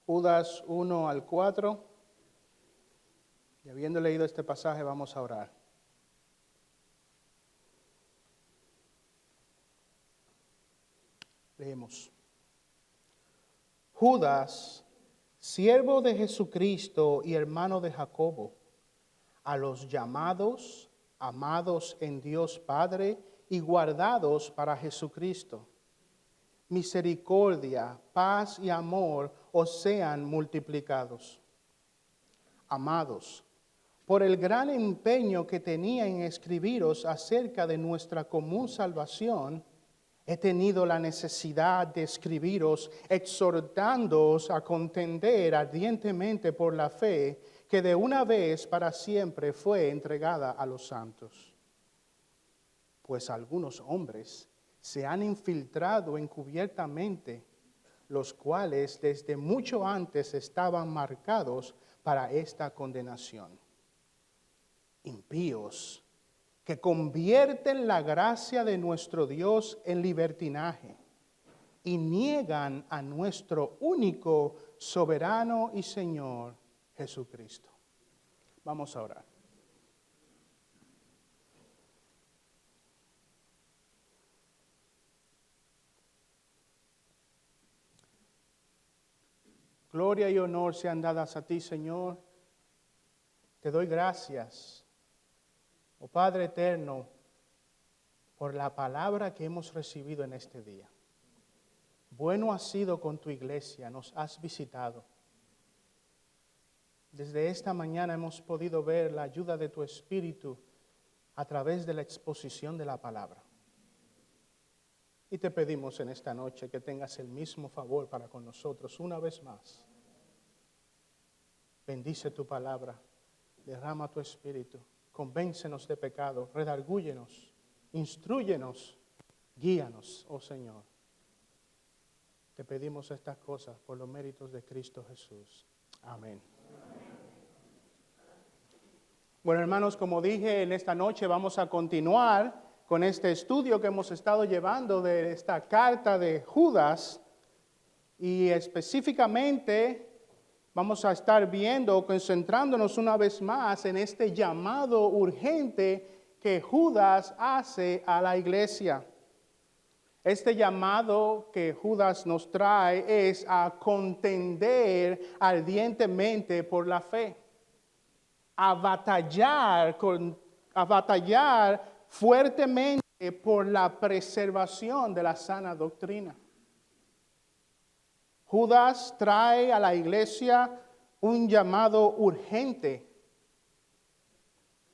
Judas 1 al 4. Y habiendo leído este pasaje, vamos a orar. Leemos. Judas, siervo de Jesucristo y hermano de Jacobo, a los llamados, amados en Dios Padre y guardados para Jesucristo. Misericordia, paz y amor os sean multiplicados. Amados, por el gran empeño que tenía en escribiros acerca de nuestra común salvación, he tenido la necesidad de escribiros exhortándoos a contender ardientemente por la fe que de una vez para siempre fue entregada a los santos. Pues algunos hombres se han infiltrado encubiertamente, los cuales desde mucho antes estaban marcados para esta condenación. Impíos, que convierten la gracia de nuestro Dios en libertinaje y niegan a nuestro único soberano y Señor Jesucristo. Vamos a orar. Gloria y honor sean dadas a ti, Señor. Te doy gracias, oh Padre eterno, por la palabra que hemos recibido en este día. Bueno has sido con tu iglesia, nos has visitado. Desde esta mañana hemos podido ver la ayuda de tu Espíritu a través de la exposición de la palabra. Y te pedimos en esta noche que tengas el mismo favor para con nosotros una vez más. Bendice tu palabra, derrama tu Espíritu, convéncenos de pecado, redargúyenos, instrúyenos, guíanos, oh Señor. Te pedimos estas cosas por los méritos de Cristo Jesús. Amén. Bueno, hermanos, como dije, en esta noche vamos a continuar con este estudio que hemos estado llevando de esta carta de Judas y específicamente vamos a estar viendo, concentrándonos una vez más en este llamado urgente que Judas hace a la iglesia. Este llamado que Judas nos trae es a contender ardientemente por la fe, a batallar fuertemente por la preservación de la sana doctrina. Judas trae a la iglesia un llamado urgente.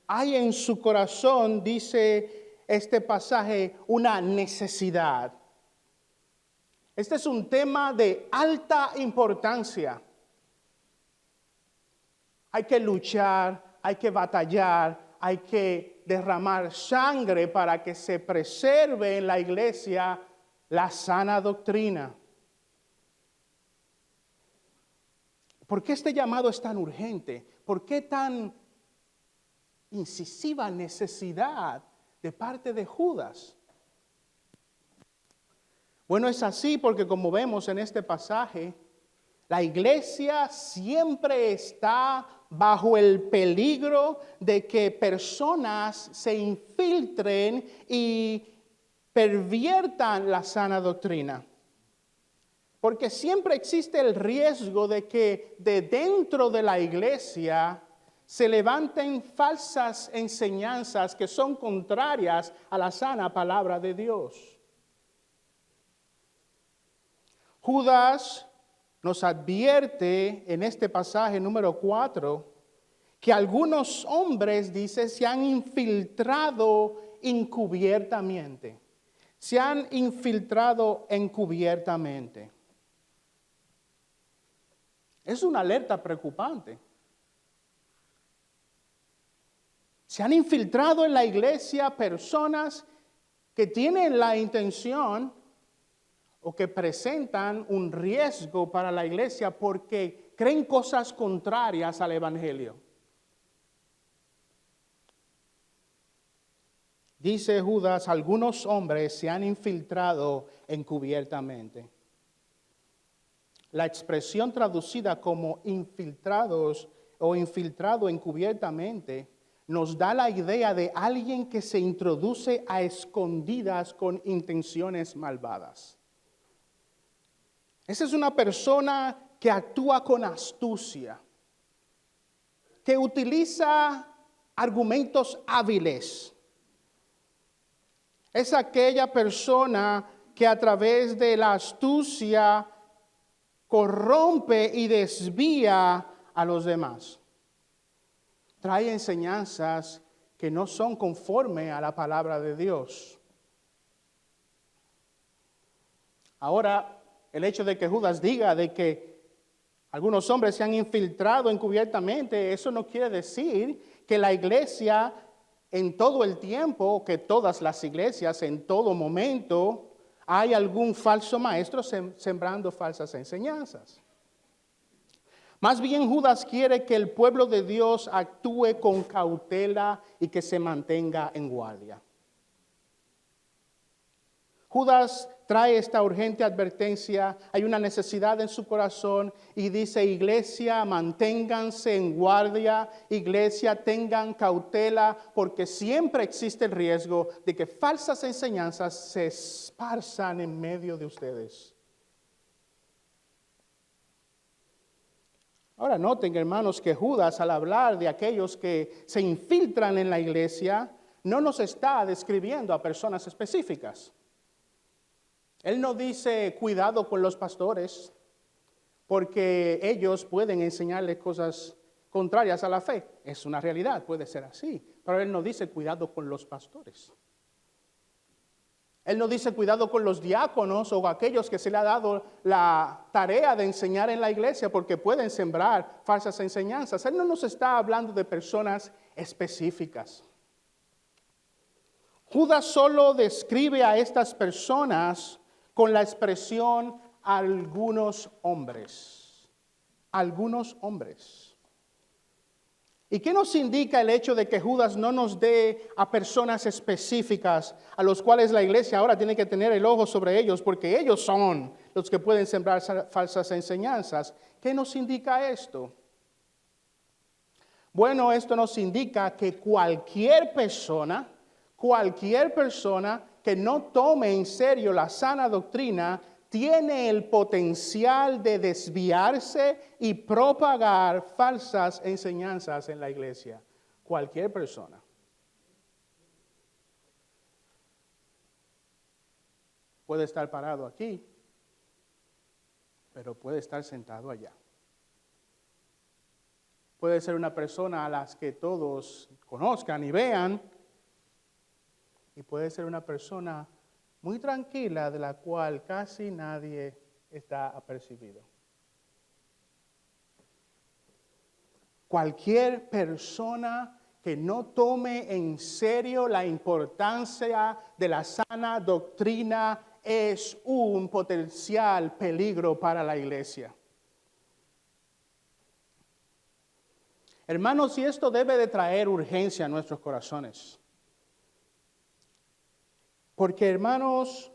Hay en su corazón, dice este pasaje, una necesidad. Este es un tema de alta importancia. Hay que luchar, hay que batallar, hay que derramar sangre para que se preserve en la iglesia la sana doctrina. ¿Por qué este llamado es tan urgente? ¿Por qué tan incisiva necesidad de parte de Judas? Bueno, es así porque como vemos en este pasaje, la iglesia siempre está bajo el peligro de que personas se infiltren y perviertan la sana doctrina. Porque siempre existe el riesgo de que de dentro de la iglesia se levanten falsas enseñanzas que son contrarias a la sana palabra de Dios. Judas nos advierte en este pasaje número 4 que algunos hombres, dice, se han infiltrado encubiertamente. Se han infiltrado encubiertamente. Es una alerta preocupante. Se han infiltrado en la iglesia personas que tienen la intención o que presentan un riesgo para la iglesia porque creen cosas contrarias al evangelio. Dice Judas, algunos hombres se han infiltrado encubiertamente. La expresión traducida como infiltrados o infiltrado encubiertamente nos da la idea de alguien que se introduce a escondidas con intenciones malvadas. Esa es una persona que actúa con astucia, que utiliza argumentos hábiles. Es aquella persona que a través de la astucia corrompe y desvía a los demás. Trae enseñanzas que no son conforme a la palabra de Dios. Ahora, el hecho de que Judas diga de que algunos hombres se han infiltrado encubiertamente, eso no quiere decir que la iglesia en todo el tiempo, que todas las iglesias en todo momento, hay algún falso maestro sembrando falsas enseñanzas. Más bien Judas quiere que el pueblo de Dios actúe con cautela y que se mantenga en guardia. Judas trae esta urgente advertencia, hay una necesidad en su corazón y dice, iglesia, manténganse en guardia, iglesia, tengan cautela, porque siempre existe el riesgo de que falsas enseñanzas se esparzan en medio de ustedes. Ahora noten, hermanos, que Judas, al hablar de aquellos que se infiltran en la iglesia, no nos está describiendo a personas específicas. Él no dice cuidado con los pastores, porque ellos pueden enseñarles cosas contrarias a la fe. Es una realidad, puede ser así. Pero él no dice cuidado con los pastores. Él no dice cuidado con los diáconos o aquellos que se le ha dado la tarea de enseñar en la iglesia porque pueden sembrar falsas enseñanzas. Él no nos está hablando de personas específicas. Judas solo describe a estas personas con la expresión algunos hombres. Algunos hombres. ¿Y qué nos indica el hecho de que Judas no nos dé a personas específicas a los cuales la iglesia ahora tiene que tener el ojo sobre ellos porque ellos son los que pueden sembrar falsas enseñanzas? ¿Qué nos indica esto? Bueno, esto nos indica que cualquier persona que no tome en serio la sana doctrina tiene el potencial de desviarse y propagar falsas enseñanzas en la iglesia. Cualquier persona. Puede estar parado aquí, pero puede estar sentado allá. Puede ser una persona a las que todos conozcan y vean, y puede ser una persona muy tranquila de la cual casi nadie está apercibido. Cualquier persona que no tome en serio la importancia de la sana doctrina es un potencial peligro para la iglesia. Hermanos, y esto debe de traer urgencia a nuestros corazones. Porque, hermanos,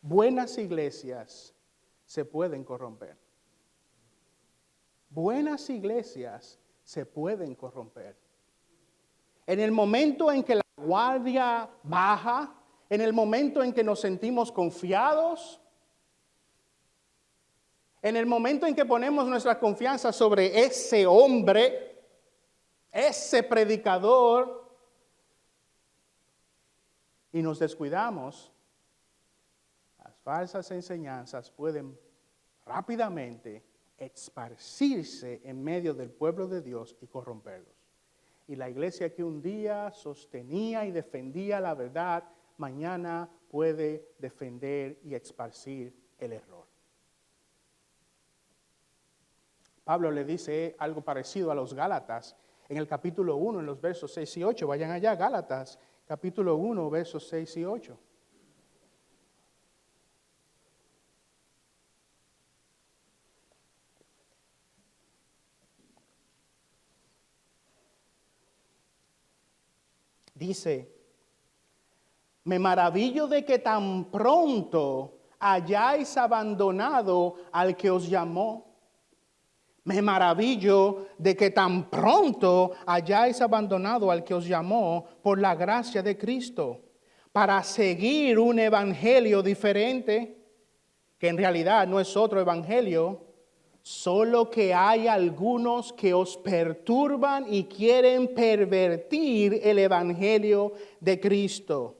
buenas iglesias se pueden corromper. Buenas iglesias se pueden corromper. En el momento en que la guardia baja, en el momento en que nos sentimos confiados, en el momento en que ponemos nuestra confianza sobre ese hombre, ese predicador, y nos descuidamos, las falsas enseñanzas pueden rápidamente esparcirse en medio del pueblo de Dios y corromperlos. Y la iglesia que un día sostenía y defendía la verdad, mañana puede defender y esparcir el error. Pablo le dice algo parecido a los Gálatas en el capítulo 1, en los versos 6 y 8. Vayan allá, Gálatas, capítulo 1, versos 6 y 8. Dice, me maravillo de que tan pronto hayáis abandonado al que os llamó. Me maravillo de que tan pronto hayáis abandonado al que os llamó por la gracia de Cristo, para seguir un evangelio diferente, que en realidad no es otro evangelio, solo que hay algunos que os perturban y quieren pervertir el evangelio de Cristo.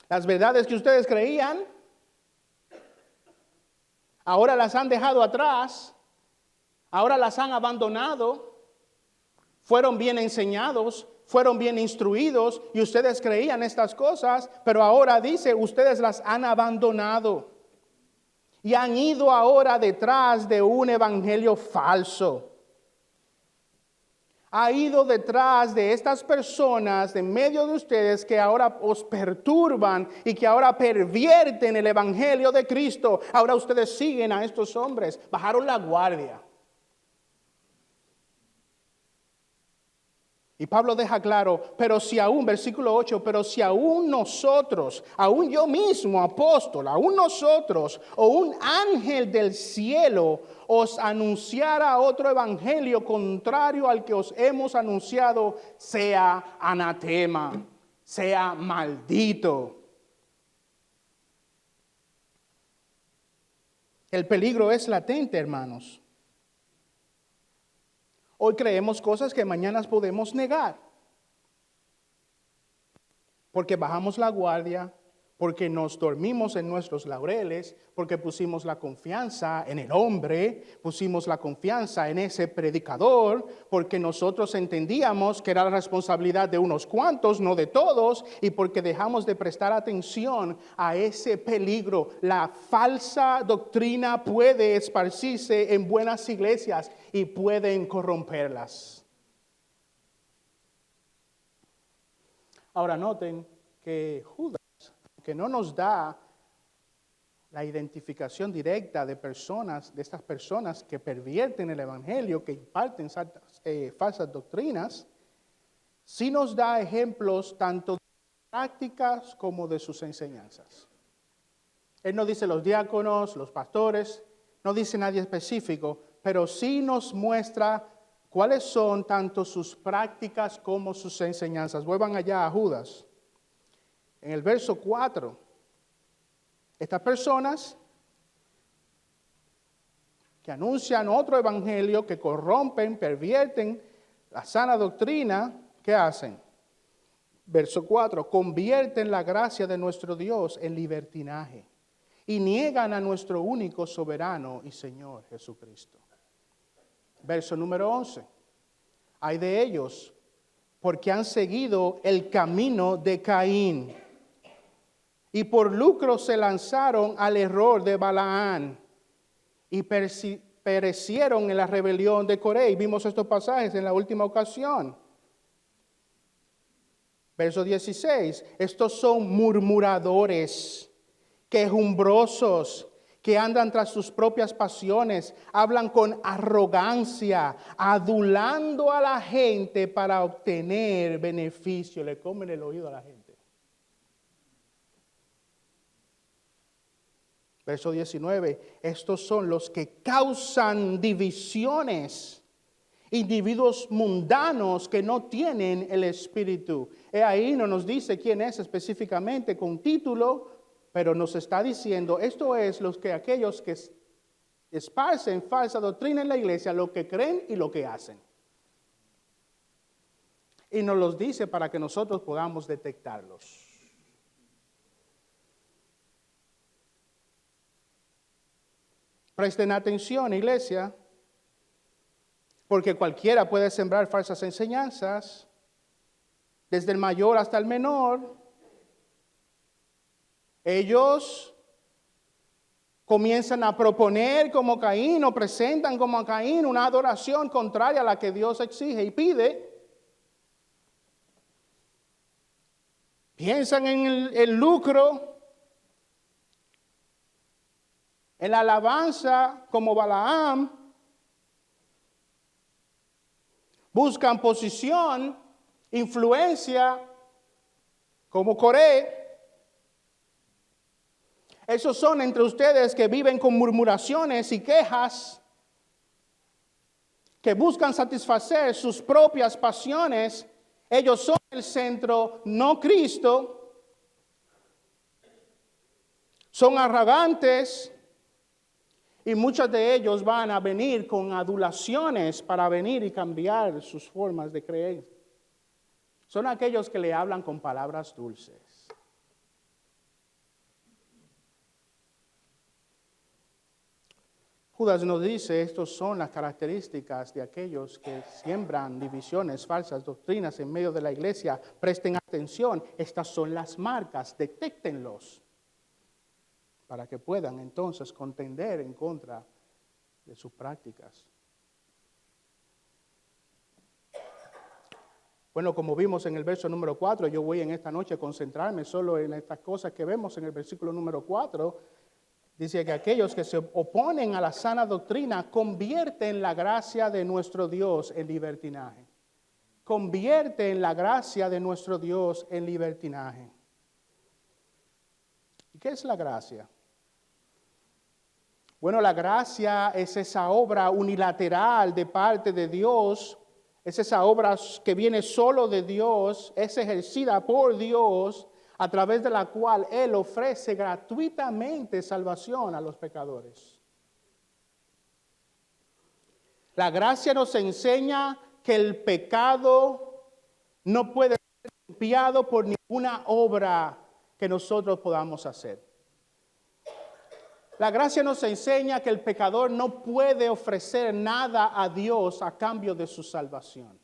Las verdades que ustedes creían, ahora las han dejado atrás, ahora las han abandonado, fueron bien enseñados, fueron bien instruidos y ustedes creían estas cosas, pero ahora dice, ustedes las han abandonado y han ido ahora detrás de un evangelio falso. Ha ido detrás de estas personas de medio de ustedes que ahora os perturban y que ahora pervierten el evangelio de Cristo. Ahora ustedes siguen a estos hombres, bajaron la guardia. Y Pablo deja claro, pero si aún, versículo 8, pero si aún nosotros, aún yo mismo, apóstol, aún nosotros, o un ángel del cielo os anunciara otro evangelio contrario al que os hemos anunciado, sea anatema, sea maldito. El peligro es latente, hermanos. Hoy creemos cosas que mañana podemos negar. Porque bajamos la guardia, porque nos dormimos en nuestros laureles, porque pusimos la confianza en el hombre, pusimos la confianza en ese predicador, porque nosotros entendíamos que era la responsabilidad de unos cuantos, no de todos, y porque dejamos de prestar atención a ese peligro. La falsa doctrina puede esparcirse en buenas iglesias y pueden corromperlas. Ahora noten que Judas, que no nos da la identificación directa de personas, de estas personas que pervierten el evangelio, que imparten falsas doctrinas, sí nos da ejemplos tanto de prácticas como de sus enseñanzas. Él no dice los diáconos, los pastores, no dice nadie específico, pero sí nos muestra cuáles son tanto sus prácticas como sus enseñanzas. Vuelvan allá a Judas. En el verso 4, estas personas que anuncian otro evangelio, que corrompen, pervierten la sana doctrina, ¿qué hacen? Verso 4, convierten la gracia de nuestro Dios en libertinaje y niegan a nuestro único soberano y Señor Jesucristo. Verso número 11, hay de ellos porque han seguido el camino de Caín y por lucro se lanzaron al error de Balaán y perecieron en la rebelión de Coré. Vimos estos pasajes en la última ocasión. Verso 16, estos son murmuradores, quejumbrosos, que andan tras sus propias pasiones, hablan con arrogancia, adulando a la gente para obtener beneficio, le comen el oído a la gente. Verso 19, estos son los que causan divisiones, individuos mundanos que no tienen el Espíritu. Ahí no nos dice quién es específicamente con título, pero nos está diciendo, esto es aquellos que esparcen falsa doctrina en la iglesia, lo que creen y lo que hacen. Y nos los dice para que nosotros podamos detectarlos. Presten atención, iglesia, porque cualquiera puede sembrar falsas enseñanzas, desde el mayor hasta el menor. Ellos comienzan a proponer como Caín o presentan como Caín una adoración contraria a la que Dios exige y pide. Piensan en el lucro, en la alabanza como Balaam. Buscan posición, influencia como Coré. Esos son entre ustedes que viven con murmuraciones y quejas, que buscan satisfacer sus propias pasiones. Ellos son el centro, no Cristo. Son arrogantes y muchos de ellos van a venir con adulaciones para venir y cambiar sus formas de creer. Son aquellos que le hablan con palabras dulces. Judas nos dice, estas son las características de aquellos que siembran divisiones, falsas doctrinas en medio de la iglesia. Presten atención, estas son las marcas, detéctenlos, para que puedan entonces contender en contra de sus prácticas. Bueno, como vimos en el verso número 4, yo voy en esta noche a concentrarme solo en estas cosas que vemos en el versículo número 4. Dice que aquellos que se oponen a la sana doctrina convierten la gracia de nuestro Dios en libertinaje. Convierten la gracia de nuestro Dios en libertinaje. ¿Y qué es la gracia? Bueno, la gracia es esa obra unilateral de parte de Dios, es esa obra que viene solo de Dios, es ejercida por Dios, a través de la cual Él ofrece gratuitamente salvación a los pecadores. La gracia nos enseña que el pecado no puede ser limpiado por ninguna obra que nosotros podamos hacer. La gracia nos enseña que el pecador no puede ofrecer nada a Dios a cambio de su salvación.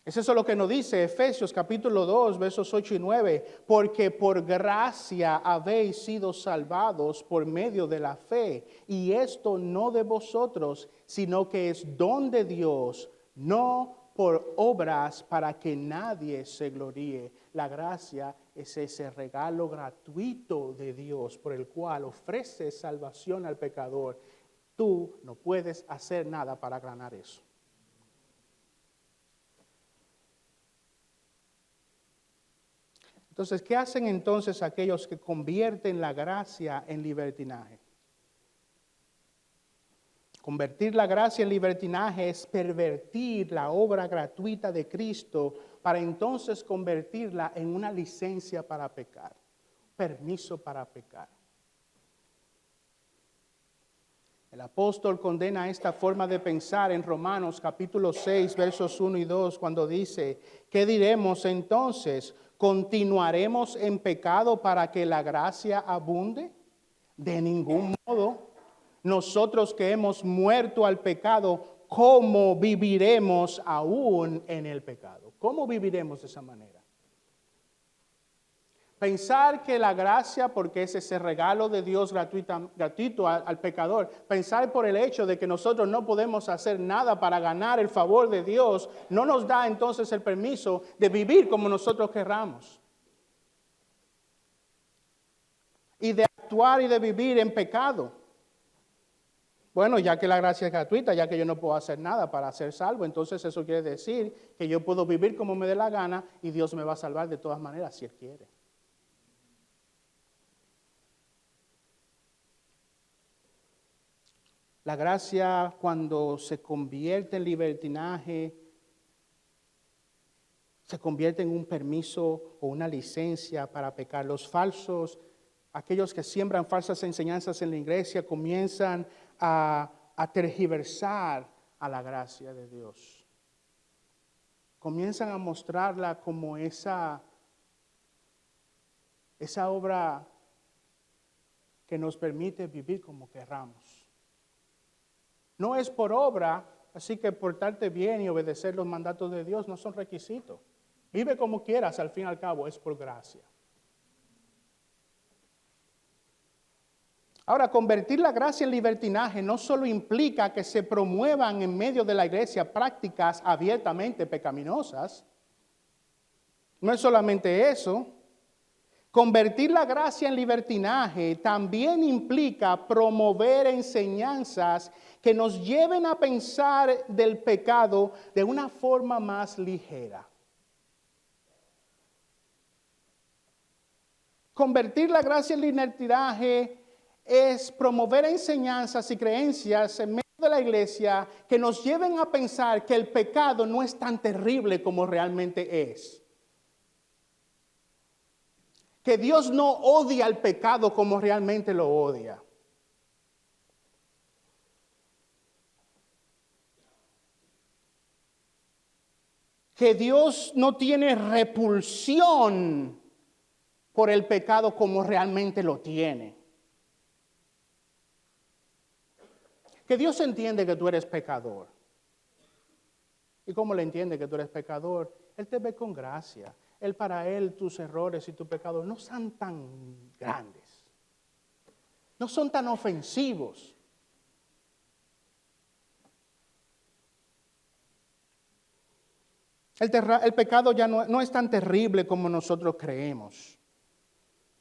Es eso lo que nos dice Efesios capítulo 2, versos 8 y 9. Porque por gracia habéis sido salvados por medio de la fe. Y esto no de vosotros, sino que es don de Dios, no por obras para que nadie se gloríe. La gracia es ese regalo gratuito de Dios por el cual ofrece salvación al pecador. Tú no puedes hacer nada para ganar eso. Entonces, ¿qué hacen entonces aquellos que convierten la gracia en libertinaje? Convertir la gracia en libertinaje es pervertir la obra gratuita de Cristo para entonces convertirla en una licencia para pecar, permiso para pecar. El apóstol condena esta forma de pensar en Romanos capítulo 6, versos 1 y 2, cuando dice, ¿qué diremos entonces? ¿Continuaremos en pecado para que la gracia abunde? De ningún modo. Nosotros que hemos muerto al pecado, ¿cómo viviremos aún en el pecado? ¿Cómo viviremos de esa manera? Pensar que la gracia, porque es ese regalo de Dios gratuito al pecador, pensar por el hecho de que nosotros no podemos hacer nada para ganar el favor de Dios, no nos da entonces el permiso de vivir como nosotros querramos. Y de actuar y de vivir en pecado. Bueno, ya que la gracia es gratuita, ya que yo no puedo hacer nada para ser salvo, entonces eso quiere decir que yo puedo vivir como me dé la gana y Dios me va a salvar de todas maneras si Él quiere. La gracia, cuando se convierte en libertinaje, se convierte en un permiso o una licencia para pecar. Los falsos, aquellos que siembran falsas enseñanzas en la iglesia, comienzan a tergiversar a la gracia de Dios. Comienzan a mostrarla como esa obra que nos permite vivir como querramos. No es por obra, así que portarte bien y obedecer los mandatos de Dios no son requisitos. Vive como quieras, al fin y al cabo, es por gracia. Ahora, convertir la gracia en libertinaje no solo implica que se promuevan en medio de la iglesia prácticas abiertamente pecaminosas. No es solamente eso. Convertir la gracia en libertinaje también implica promover enseñanzas que nos lleven a pensar del pecado de una forma más ligera. Convertir la gracia en libertinaje es promover enseñanzas y creencias en medio de la iglesia que nos lleven a pensar que el pecado no es tan terrible como realmente es. Que Dios no odia el pecado como realmente lo odia. Que Dios no tiene repulsión por el pecado como realmente lo tiene. Que Dios entiende que tú eres pecador. ¿Y cómo le entiende que tú eres pecador? Él te ve con gracia. Para Él tus errores y tus pecados no son tan grandes. No son tan ofensivos. El pecado ya no es tan terrible como nosotros creemos.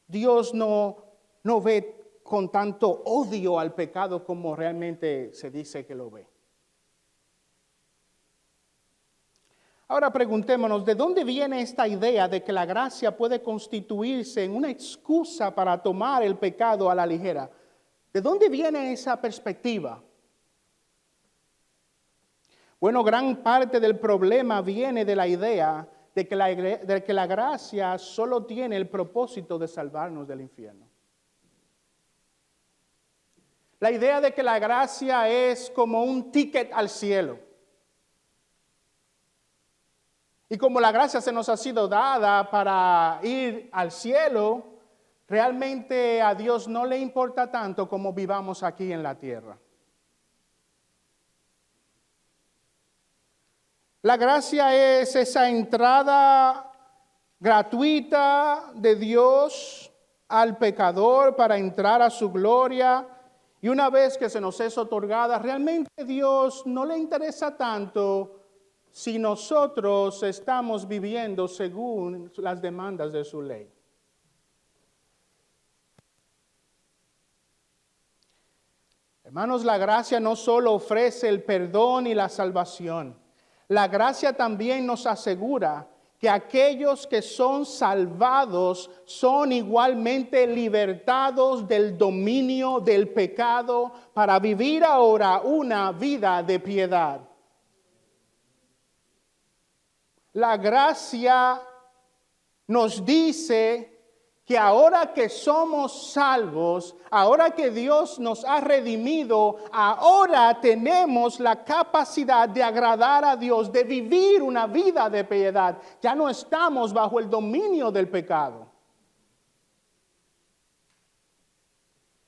Dios no ve con tanto odio al pecado como realmente se dice que lo ve. Ahora preguntémonos, ¿de dónde viene esta idea de que la gracia puede constituirse en una excusa para tomar el pecado a la ligera? ¿De dónde viene esa perspectiva? Bueno, gran parte del problema viene de la idea de que la gracia solo tiene el propósito de salvarnos del infierno. La idea de que la gracia es como un ticket al cielo. Y como la gracia se nos ha sido dada para ir al cielo, realmente a Dios no le importa tanto como vivamos aquí en la tierra. La gracia es esa entrada gratuita de Dios al pecador para entrar a su gloria. Y una vez que se nos es otorgada, realmente a Dios no le interesa tanto si nosotros estamos viviendo según las demandas de su ley. Hermanos, la gracia no solo ofrece el perdón y la salvación. La gracia también nos asegura que aquellos que son salvados son igualmente libertados del dominio del pecado para vivir ahora una vida de piedad. La gracia nos dice que ahora que somos salvos, ahora que Dios nos ha redimido, ahora tenemos la capacidad de agradar a Dios, de vivir una vida de piedad. Ya no estamos bajo el dominio del pecado.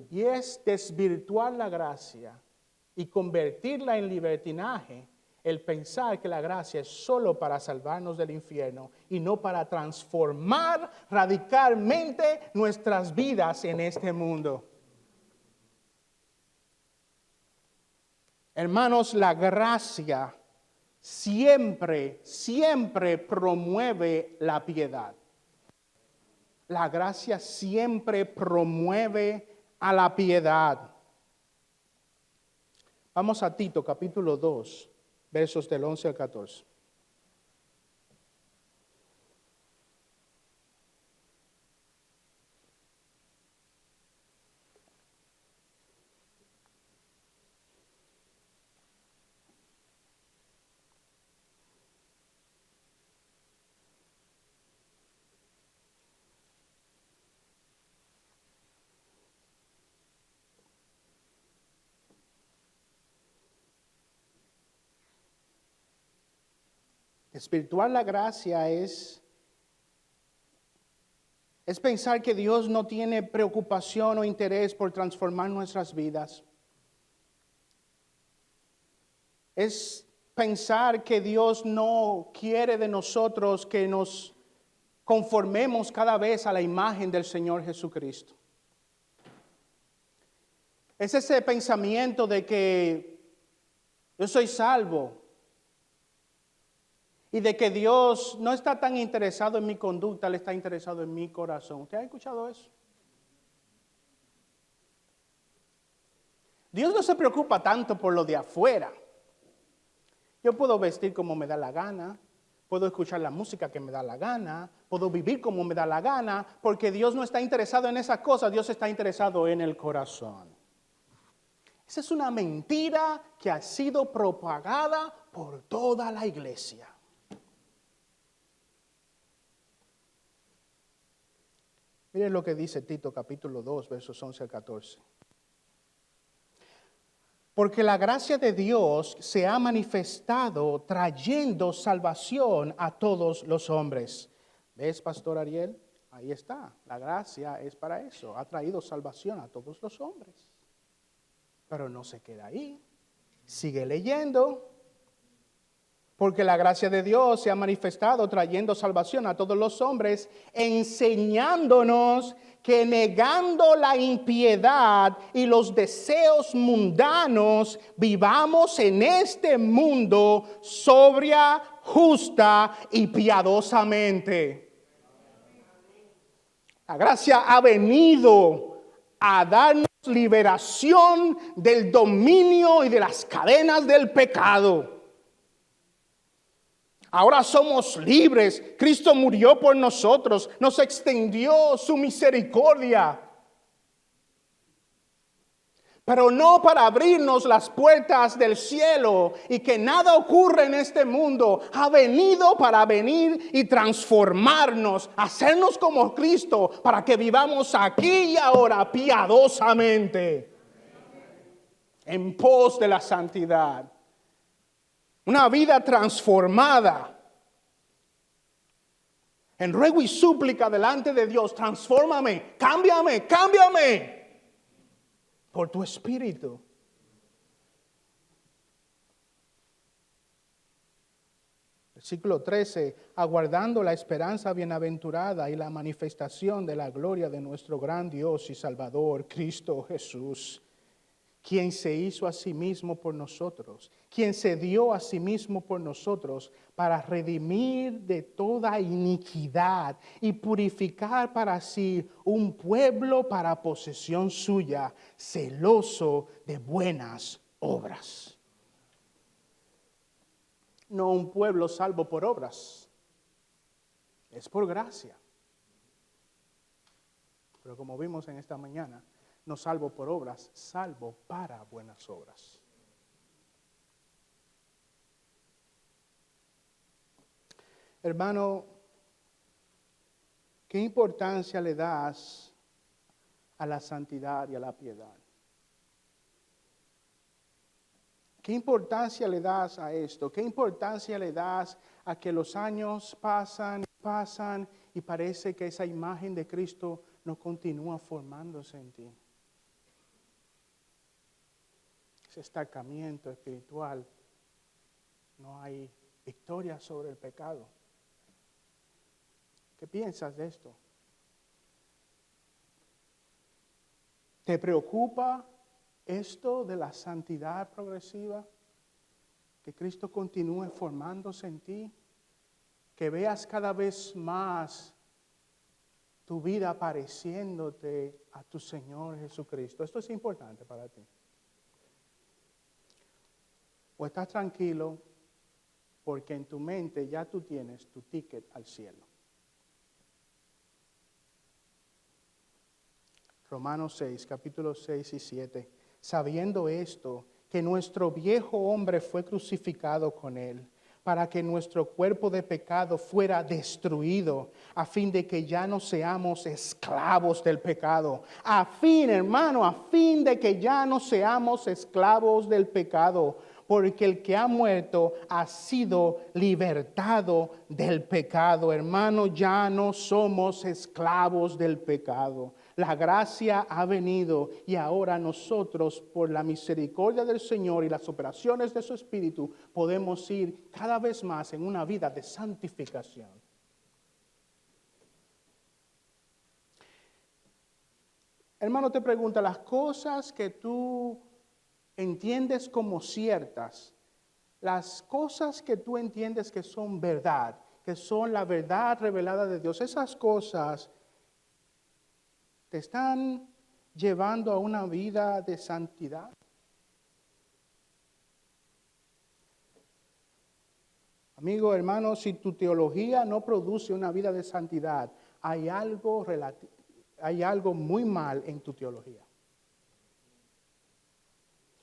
Y es desvirtuar la gracia y convertirla en libertinaje el pensar que la gracia es solo para salvarnos del infierno y no para transformar radicalmente nuestras vidas en este mundo. Hermanos, la gracia siempre promueve la piedad. La gracia siempre promueve a la piedad. Vamos a Tito, capítulo 2. Versos del 11 al 14. Espiritual la gracia es pensar que Dios no tiene preocupación o interés por transformar nuestras vidas. Es pensar que Dios no quiere de nosotros que nos conformemos cada vez a la imagen del Señor Jesucristo. Es ese pensamiento de que yo soy salvo. Y de que Dios no está tan interesado en mi conducta, Él está interesado en mi corazón. ¿Usted ha escuchado eso? Dios no se preocupa tanto por lo de afuera. Yo puedo vestir como me da la gana, puedo escuchar la música que me da la gana, puedo vivir como me da la gana, porque Dios no está interesado en esas cosas, Dios está interesado en el corazón. Esa es una mentira que ha sido propagada por toda la iglesia. Miren lo que dice Tito capítulo 2, versos 11 al 14. Porque la gracia de Dios se ha manifestado trayendo salvación a todos los hombres. ¿Ves, Pastor Ariel? Ahí está. La gracia es para eso. Ha traído salvación a todos los hombres. Pero no se queda ahí. Sigue leyendo. Porque la gracia de Dios se ha manifestado trayendo salvación a todos los hombres, enseñándonos que negando la impiedad y los deseos mundanos, vivamos en este mundo sobria, justa y piadosamente. La gracia ha venido a darnos liberación del dominio y de las cadenas del pecado. Ahora somos libres. Cristo murió por nosotros. Nos extendió su misericordia. Pero no para abrirnos las puertas del cielo y que nada ocurra en este mundo. Ha venido para venir y transformarnos, hacernos como Cristo, para que vivamos aquí y ahora piadosamente, en pos de la santidad. Una vida transformada. En ruego y súplica delante de Dios, transfórmame, cámbiame por tu espíritu. Versículo 13, aguardando la esperanza bienaventurada y la manifestación de la gloria de nuestro gran Dios y Salvador, Cristo Jesús, quien se hizo a sí mismo por nosotros, quien se dio a sí mismo por nosotros para redimir de toda iniquidad y purificar para sí un pueblo para posesión suya, celoso de buenas obras. No un pueblo salvo por obras, es por gracia. Pero como vimos en esta mañana, no salvo por obras, salvo para buenas obras. Hermano, ¿qué importancia le das a la santidad y a la piedad? ¿Qué importancia le das a esto? ¿Qué importancia le das a que los años pasan y parece que esa imagen de Cristo no continúa formándose en ti? Ese estancamiento espiritual, no hay victoria sobre el pecado. ¿Qué piensas de esto? ¿Te preocupa esto de la santidad progresiva? Que Cristo continúe formándose en ti, que veas cada vez más tu vida pareciéndote a tu Señor Jesucristo. Esto es importante para ti. O estás tranquilo porque en tu mente ya tú tienes tu ticket al cielo. Romanos 6, capítulos 6 y 7. Sabiendo esto, que nuestro viejo hombre fue crucificado con él, para que nuestro cuerpo de pecado fuera destruido, a fin de que ya no seamos esclavos del pecado. A fin de que ya no seamos esclavos del pecado, porque el que ha muerto ha sido libertado del pecado. Hermano, ya no somos esclavos del pecado. La gracia ha venido y ahora nosotros, por la misericordia del Señor y las operaciones de su Espíritu, podemos ir cada vez más en una vida de santificación. Hermano, te pregunta, las cosas que tú entiendes como ciertas, las cosas que tú entiendes que son verdad, que son la verdad revelada de Dios, esas cosas te están llevando a una vida de santidad. Amigo, hermano, si tu teología no produce una vida de santidad, hay algo muy mal en tu teología.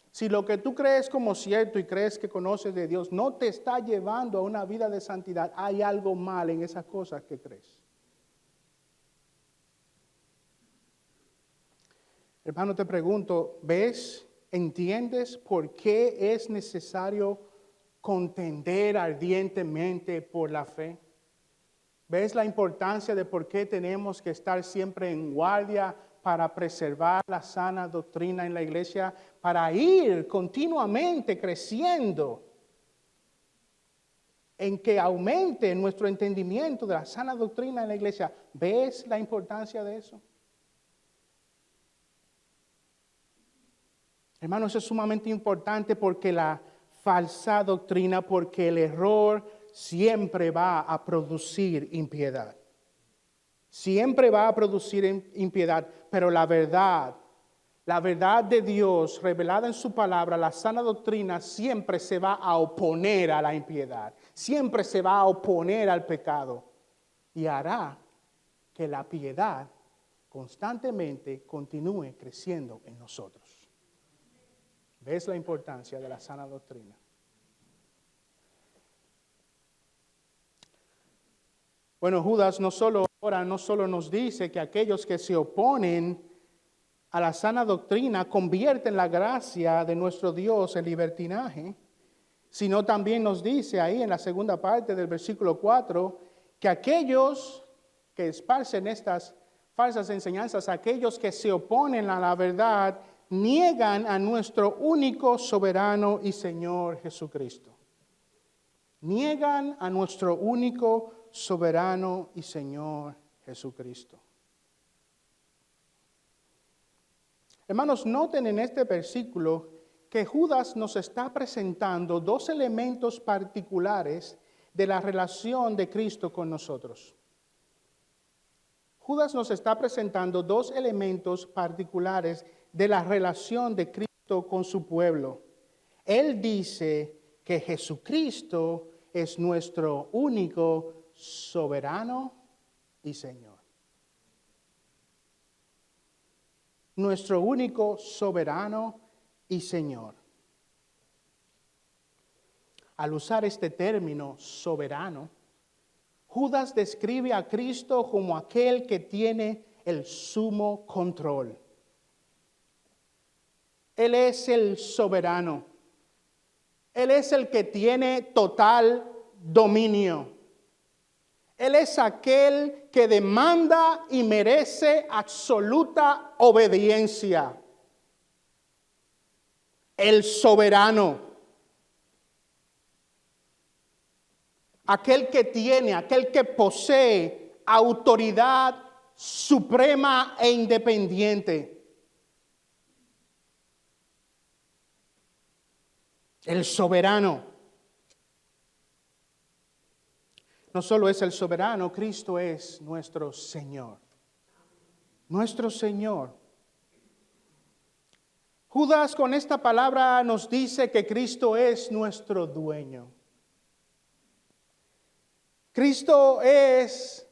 Si lo que tú crees como cierto y crees que conoces de Dios no te está llevando a una vida de santidad, hay algo mal en esas cosas que crees. Hermano, te pregunto, ¿ves, entiendes por qué es necesario contender ardientemente por la fe? ¿Ves la importancia de por qué tenemos que estar siempre en guardia para preservar la sana doctrina en la iglesia, para ir continuamente creciendo en que aumente nuestro entendimiento de la sana doctrina en la iglesia? ¿Ves la importancia de eso? Hermanos, eso es sumamente importante porque la falsa doctrina, porque el error siempre va a producir impiedad. Siempre va a producir impiedad, pero la verdad de Dios revelada en su palabra, la sana doctrina, siempre se va a oponer a la impiedad. Siempre se va a oponer al pecado y hará que la piedad constantemente continúe creciendo en nosotros. ¿Ves la importancia de la sana doctrina? Bueno, Judas no solo nos dice que aquellos que se oponen a la sana doctrina convierten la gracia de nuestro Dios en libertinaje, sino también nos dice ahí en la segunda parte del versículo 4 que aquellos que esparcen estas falsas enseñanzas, aquellos que se oponen a la verdad, niegan a nuestro único soberano y Señor Jesucristo. Niegan a nuestro único soberano y Señor Jesucristo. Hermanos, noten en este versículo que Judas nos está presentando dos elementos particulares de la relación de Cristo con nosotros. Judas nos está presentando dos elementos particulares de la relación de Cristo con su pueblo. Él dice que Jesucristo es nuestro único soberano y Señor. Nuestro único soberano y Señor. Al usar este término soberano, Judas describe a Cristo como aquel que tiene el sumo control. Él es el soberano. Él es el que tiene total dominio. Él es aquel que demanda y merece absoluta obediencia. El soberano. Aquel que posee autoridad suprema e independiente. El soberano. No solo es el soberano, Cristo es nuestro Señor. Nuestro Señor. Judas con esta palabra nos dice que Cristo es nuestro dueño. Cristo es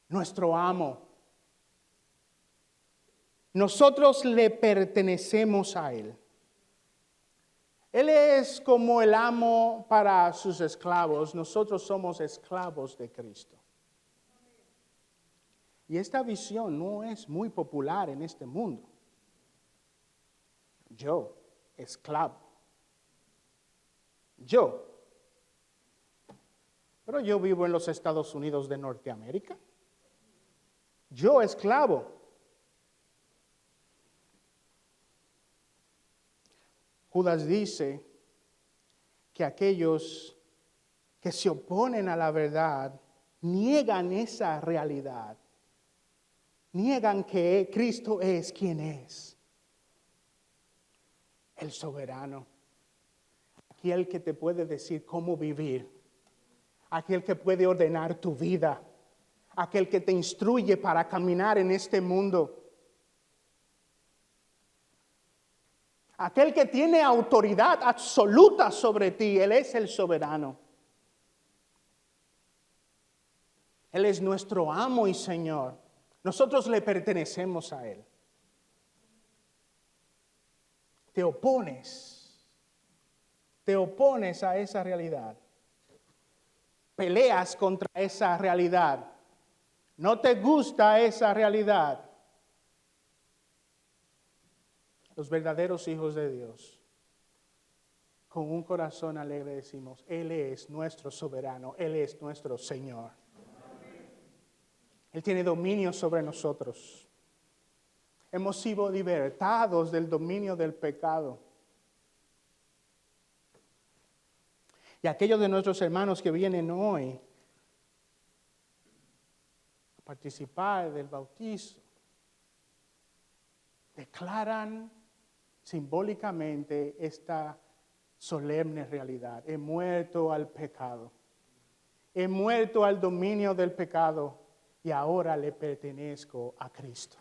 nuestro amo. Nosotros le pertenecemos a Él. Él es como el amo para sus esclavos. Nosotros somos esclavos de Cristo. Y esta visión no es muy popular en este mundo. Yo, esclavo. Yo. Pero yo vivo en los Estados Unidos de Norteamérica. Yo, esclavo. Judas dice que aquellos que se oponen a la verdad niegan esa realidad. Niegan que Cristo es quien es. El soberano. Aquel que te puede decir cómo vivir. Aquel que puede ordenar tu vida. Aquel que te instruye para caminar en este mundo. Aquel que tiene autoridad absoluta sobre ti, Él es el soberano. Él es nuestro amo y Señor. Nosotros le pertenecemos a Él. Te opones a esa realidad. Peleas contra esa realidad. No te gusta esa realidad. Los verdaderos hijos de Dios, con un corazón alegre decimos, Él es nuestro soberano, Él es nuestro Señor. Él tiene dominio sobre nosotros. Hemos sido libertados del dominio del pecado. Y aquellos de nuestros hermanos que vienen hoy a participar del bautizo, declaran simbólicamente esta solemne realidad. He muerto al pecado. He muerto al dominio del pecado y ahora le pertenezco a Cristo.